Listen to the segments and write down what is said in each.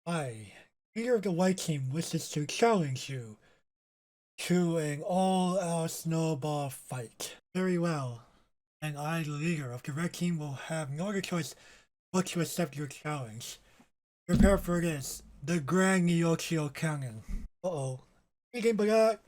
I, leader of the white team, wishes to challenge you to an all-out snowball fight. Very well. And I, the leader of the red team, will have no other choice but to accept your challenge. Prepare for this, the Grand Neochio Cannon. Uh-oh. Thinking about that.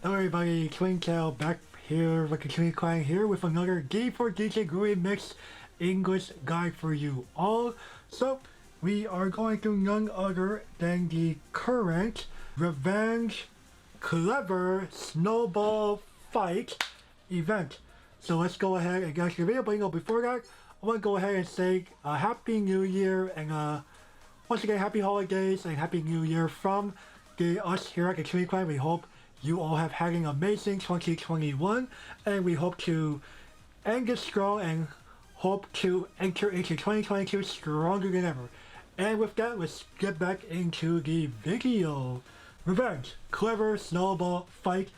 Hello everybody, Twinkle back here, like a Twin Clan here with another D4DJ Groovy mix English guide for you all. So, we are going through none other than the current Revenge Clever Snowball Fight event. So let's go ahead and get into the video, but before that, I want to go ahead and say Happy New Year and once again Happy Holidays and Happy New Year from us here at the Twin Clan. We hope you all have had an amazing 2021, and we hope to end it strong and hope to enter into 2022 stronger than ever. And with that, let's get back into the video. Revenge Clever Snowball Fight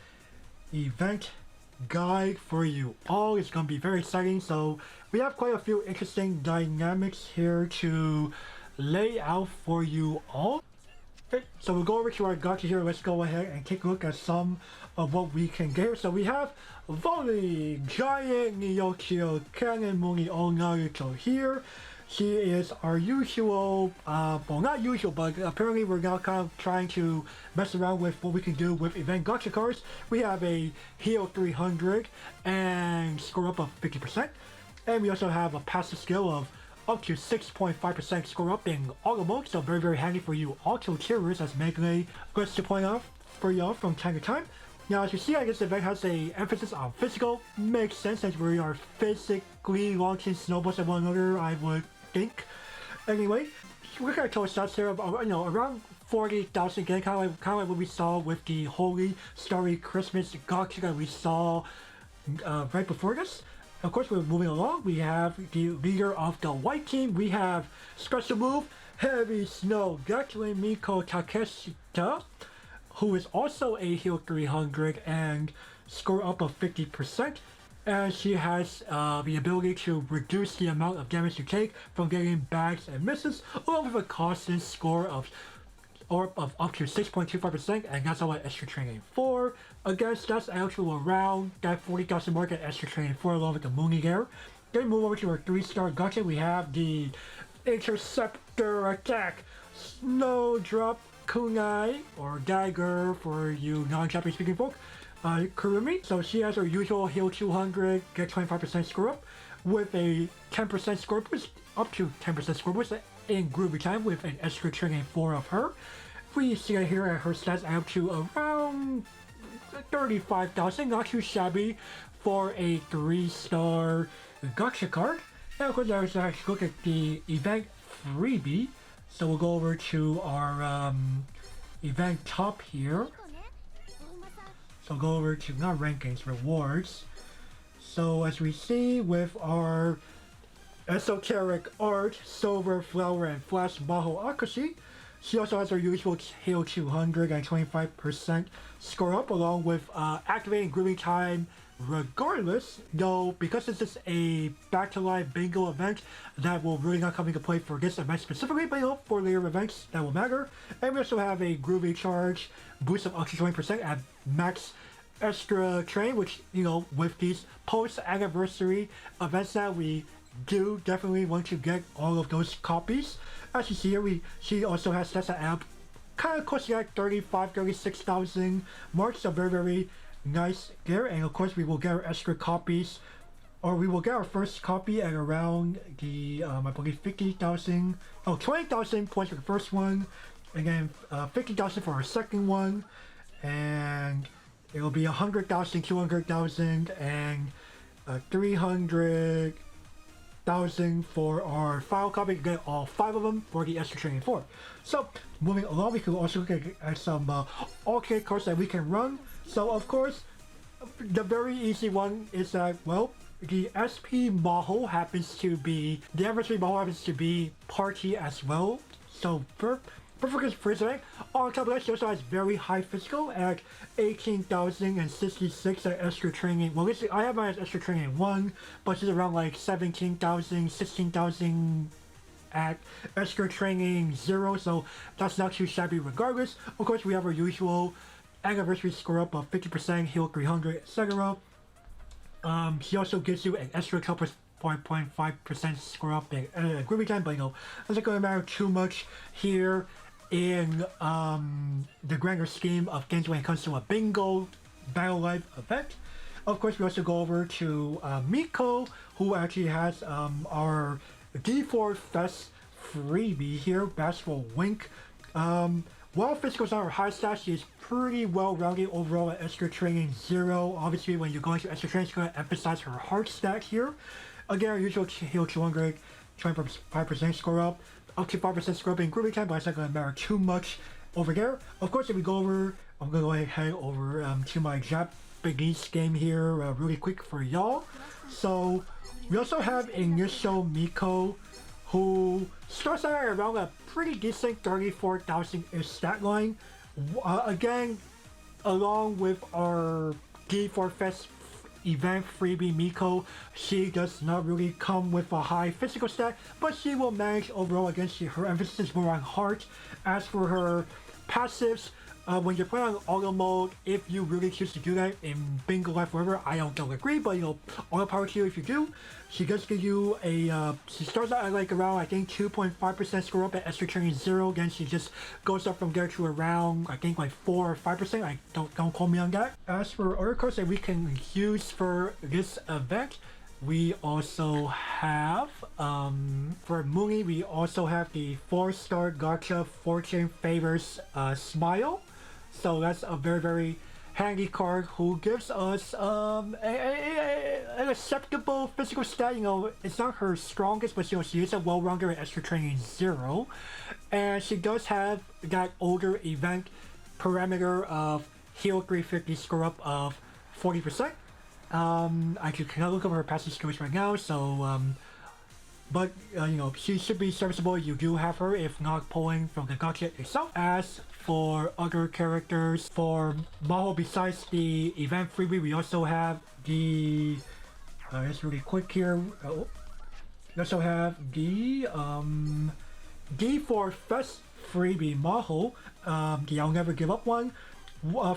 event guide for you all. It's going to be very exciting, so we have quite a few interesting dynamics here to lay out for you all. Okay, so we'll go over to our gotcha here. Let's go ahead and take a look at some of what we can get. So we have Volley Giant Neochio Cannon Muni Naruto here. She is our usual, well not usual, but apparently we're now kind of trying to mess around with what we can do with event gotcha cards. We have a heal 300 and score up of 50%. And we also have a passive skill of up to 6.5% score up in auto mode, so very handy for you auto cheerers, as Melee likes to point out for y'all from time to time. Now, as you see, this event has a emphasis on physical. Makes sense as we are physically launching snowballs at one another, I would think. Anyway, we're gonna total shots here of around 40,000 again, kind of like what we saw with the Holy Starry Christmas gotcha that we saw right before this. Of course, we're moving along. We have the leader of the white team. We have special move, Heavy Snow, Gatling Miko Takeshita, who is also a heal 300 and score up of 50%. And she has the ability to reduce the amount of damage you take from getting bags and misses, along with a constant score of up to 6.25%, and that's all at extra training 4. Again, that's out to around that 40,000 mark at extra training 4 along with the Mooney there. Then move over to our 3-star gotcha. We have the Interceptor Attack Snowdrop Kunai, or Dagger for you non-Japanese speaking folk, Kurumi. So she has her usual heal 200, get 25% score up with a 10% score boost, up to 10% score boost in Groovy time with an extra training 4 of her. We see it here at her stats out to around 35,000, not too shabby for a 3-star gotcha card. And of course, let's actually look at the event freebie. So we'll go over to our event top here. So go over to, not rankings, rewards. So as we see with our Esoteric Art, Silver Flower, and Flash Baho Akashi, she also has her usual heal 200 and 25% score up, along with activating Groovy time regardless, though because this is a back to live bingo event that will really not come into play for this event specifically, but for later events that will matter. And we also have a Groovy charge boost of up to 20% at max extra train, which with these post anniversary events that we do definitely want to get all of those copies. As you see here, she also has stats that add kind of close to that 36,000 marks, so very nice there. And of course, we will get our extra copies, or we will get our first copy at around the I believe 20,000 points for the first one, and then 50,000 for our second one, and it will be 100,000, 200,000, and 300,000 for our final copy to get all 5 of them for the extra training 4. So moving along, we can also look at some alternate cards that we can run. So of course, the very easy one is that, well, the SP Maho happens to be, the anniversary Maho happens to be party as well. So Perfect for today. On top of that, she also has very high physical at 18,066 at extra training. Well, I have my extra training 1, but she's around like 17,000, 16,000 at extra training 0, so that's not too shabby regardless. Of course, we have our usual anniversary score up of 50%, heal 300, etc. She also gives you an extra 12.5% score up at Groovy time, but you know, it's not going to matter too much here in the grander scheme of things when it comes to a bingo battle life event. Of course, we also go over to Miko, who actually has our D4 Fest freebie here, Bashful Wink. While physical is not her high stat, she is pretty well rounded overall at extra training 0. Obviously, when you're going to extra training, she's going to emphasize her heart stat here. Again, our usual heal 200, 25% score up to 5% score up in Groovy time, but it's not going to matter too much over there. Of course, if we go over, I'm going to go ahead over to my Japanese game here really quick for y'all. So, we also have initial Miko, who starts out around a pretty decent 34,000-ish stat line. Again, along with our D4 Fest event freebie Miko, she does not really come with a high physical stat, but she will manage overall against her emphasis is more on heart. As for her passives, when you're playing on auto mode, if you really choose to do that in bingo life forever, I don't agree, but you know, all the power to you if you do. She does give you a, she starts out at like around, I think 2.5% score up at extra training 0, then she just goes up from there to around, I think like 4 or 5%, don't quote me on that. As for other cards that we can use for this event, we also have, for Mooney, we also have the 4-star Gacha Fortune Favors Smile. So that's a very, very handy card who gives us an acceptable physical stat. You know, it's not her strongest, but you know, she is a well-rounder at extra training 0. And she does have that older event parameter of heal 350 score up of 40%. I cannot look over her passive skills right now, so but you know, she should be serviceable. You do have her if not pulling from the gacha itself. As for other characters, for Maho, besides the event freebie, we also have the just really quick here. We also have the D4 Fest freebie Maho, the I'll Never Give Up one.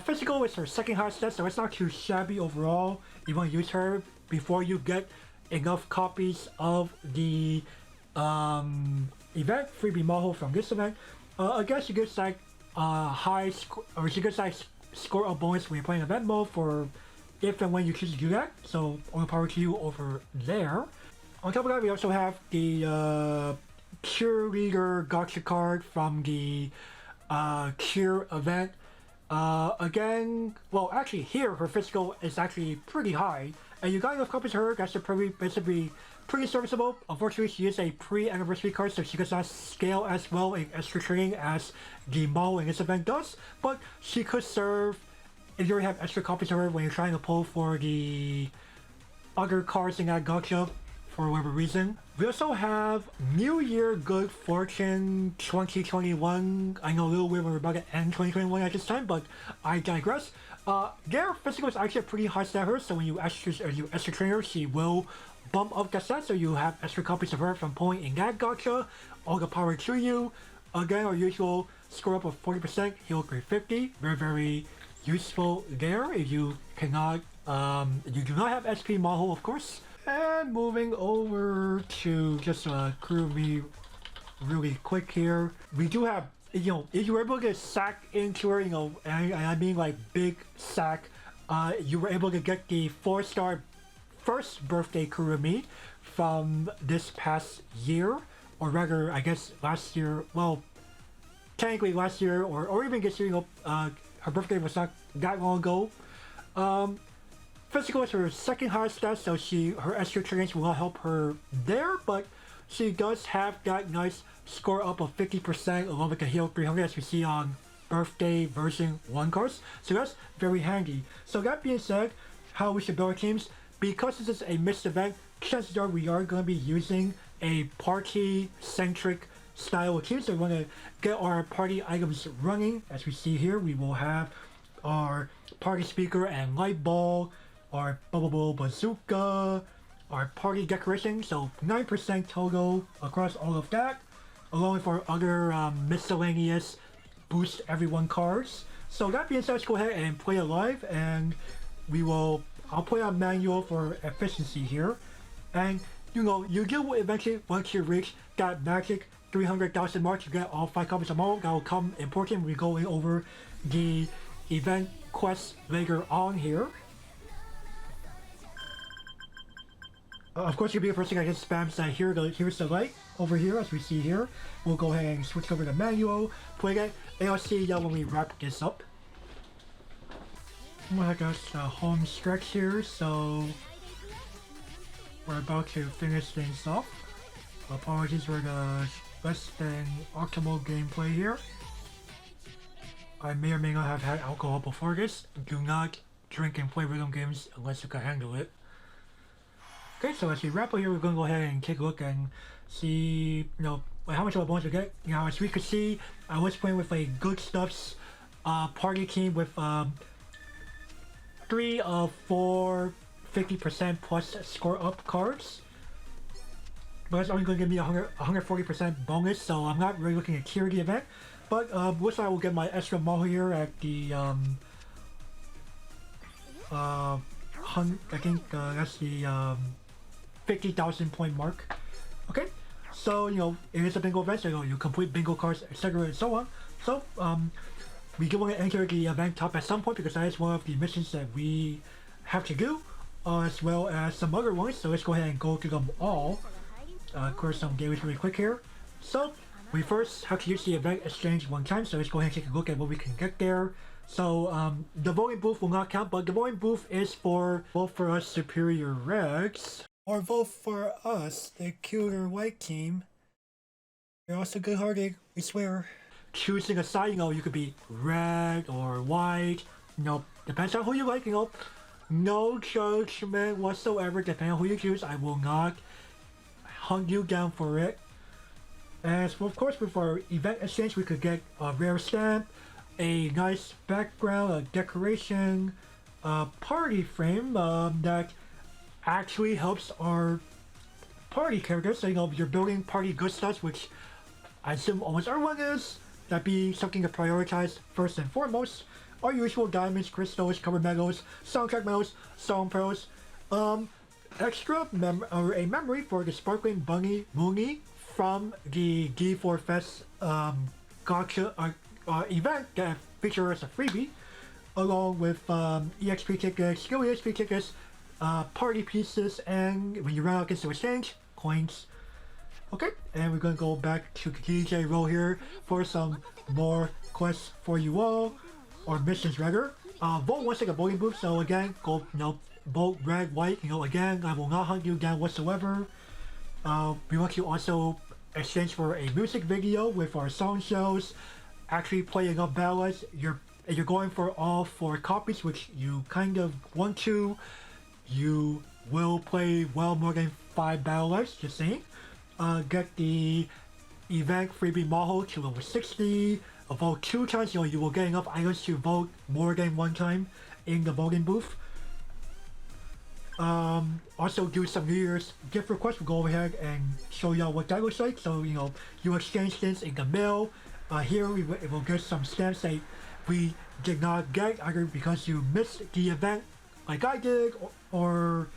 Physical is her second highest stat, so it's not too shabby overall. You want to use her before you get enough copies of the event freebie Maho from this event. Again, she gets like high score, or she gets like score up bonus when you're playing event mode for if and when you choose to do that. So all the power to you over there. On top of that, we also have the cheerleader gacha card from the cheer event. Again, well, actually here her physical is actually pretty high, and you got enough copies of her. That's basically pretty serviceable. Unfortunately, she is a pre-anniversary card, so she does not scale as well in extra training as the model in this event does, but she could serve if you already have extra copies of her when you're trying to pull for the other cards in that gacha for whatever reason. We also have New Year Good Fortune 2021. I know a little weird when we're about to end 2021 at this time, but I digress. Their physical is actually a pretty high stat her, so when you extra train her, she will bump up that stat, so you have extra copies of her from pulling in that gacha. All the power to you. Again, our usual score up of 40%, heal 350. Very, very useful there if you cannot, you do not have SP Maho, of course. And moving over to just Groovy really quick here. We do have, you know, if you were able to get sack into her, you know, and I mean like big sack, you were able to get the 4-star first birthday Kurumi from this past year, or rather, I guess last year, well, technically last year, or even this year, you know, her birthday was not that long ago. Physical is her second highest stat, so her extra trainings will not help her there, but she does have that nice score up of 50% along with the heal 300 as we see on birthday version 1 cards, so that's very handy. So that being said, how we should build our teams, because this is a mixed event, chances are we are going to be using a party-centric style of team. So we want to get our party items running. As we see here, we will have our party speaker and light ball, our bubble bazooka, our party decoration. So 9% total across all of that, along with our other miscellaneous boost everyone cards. So that being said, let's go ahead and play it live, and I'll play on manual for efficiency here. And you know, you do eventually, once you reach that magic 300,000 mark, you get all 5 copies of model. That will come important when we go over the event quest later on here. Of course, you'll be the first thing I just spam that here's the light over here, as we see here. We'll go ahead and switch over to manual, play it, and I'll see you when we wrap this up. I guess the home stretch here, so we're about to finish things off. Apologies for the less than optimal gameplay here. I may or may not have had alcohol before this. Do not drink and play rhythm games unless you can handle it. Okay, so as we wrap up here, we're going to go ahead and take a look and see, you know, how much of a bonus we get. You know, as we could see, I was playing with a Good Stuff's party team with 3 of 4 50% plus score up cards. But it's only going to give me 140% bonus, so I'm not really looking at tier the event. But looks like I will get my extra model here at the I think that's the 50,000 point mark. Okay, so you know, it is a bingo event, so you complete bingo cards, etc. and so on. So we do want to enter the event top at some point, because that is one of the missions that we have to do, as well as some other ones. So let's go ahead and go through them all. Of course, some games really quick here. So we first have to use the event exchange one time, so let's go ahead and take a look at what we can get there. So the voting booth will not count, but the voting booth is for vote for us superior reds, or vote for us the cuter white team. You're also good-hearted, we swear. Choosing a side, you know, you could be red or white, you know, depends on who you like, you know. No judgment whatsoever, depending on who you choose. I will not hunt you down for it. And so of course, with our event exchange, we could get a rare stamp, a nice background, a decoration, a party frame that actually helps our party characters. So, you know, you're building party good stuff, which I assume almost everyone is. That'd be something to prioritize first and foremost. Our usual diamonds, crystals, cover medals, soundtrack medals, song pearls, extra a memory for the sparkling bunny Mooney from the D4 Fest gotcha event that features as a freebie, along with EXP tickets, skill EXP tickets, party pieces, and when you run out against the exchange, coins. Okay, and we're gonna go back to the DJ role here for some more quests for you all, or missions rather. Vote once like a voting booth, so again, go, you know, vote red, white, you know, again, I will not hunt you down whatsoever. We want to also exchange for a music video with our song shows, actually playing up ballads. You're going for all 4 copies, which you kind of want to. You will play well more than 5 ballads, just saying. Get the event freebie model to level 60. Vote 2 times, you know, you will get enough items to vote more than 1 time in the voting booth. Also do some New Year's gift requests. We'll go ahead and show y'all what that looks like. So, you know, you exchange things in the mail. Here it will get some stamps that we did not get, either because you missed the event like I did, or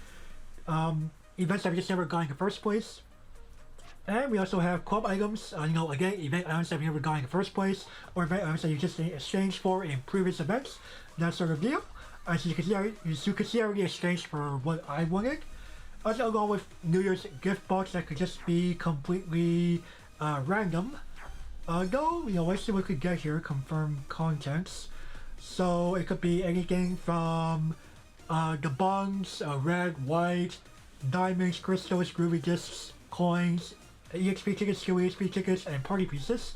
events that we just never got in the first place. And we also have club items, you know, again, event items that we never got in the first place, or event items that you just exchanged for in previous events, that sort of deal. As you can see, I already exchanged for what I wanted. Also, along with New Year's gift box that could just be completely random. Though, you know, let's see what we could get here. Confirm contents. So it could be anything from the bonds, red, white, diamonds, crystals, groovy discs, coins, EXP tickets, skill EXP tickets, and party pieces.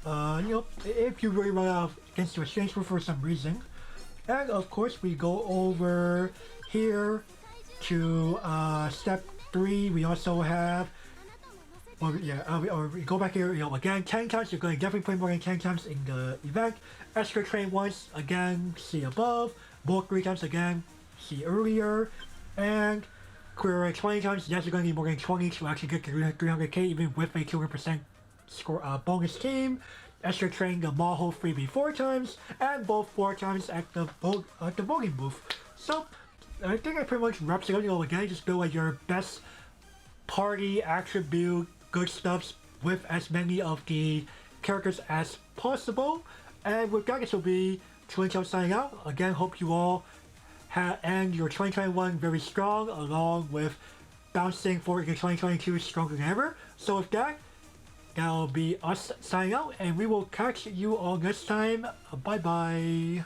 You know, if you really run out against the exchange for some reason. And of course, we go over here to step 3. We also have Well, yeah, or we go back here, again, 10 times, you're going to definitely play more than 10 times in the event. Extra train once, again, see above. Bulk 3 times, again, see earlier. And query 20 times, yes, you're going to need more than 20 to actually get to 300k, even with a 200% score bonus team. Extra train the Maho freebie 4 times, and both 4 times at the voting booth. So, I think I pretty much wraps it up. Again, just build like your best party attribute good stuffs with as many of the characters as possible. And with that, this will be Twintail signing out. Again, hope you all end your 2021 very strong, along with bouncing forward into 2022 stronger than ever. So with that, that'll be us signing out, and we will catch you all next time. Bye bye.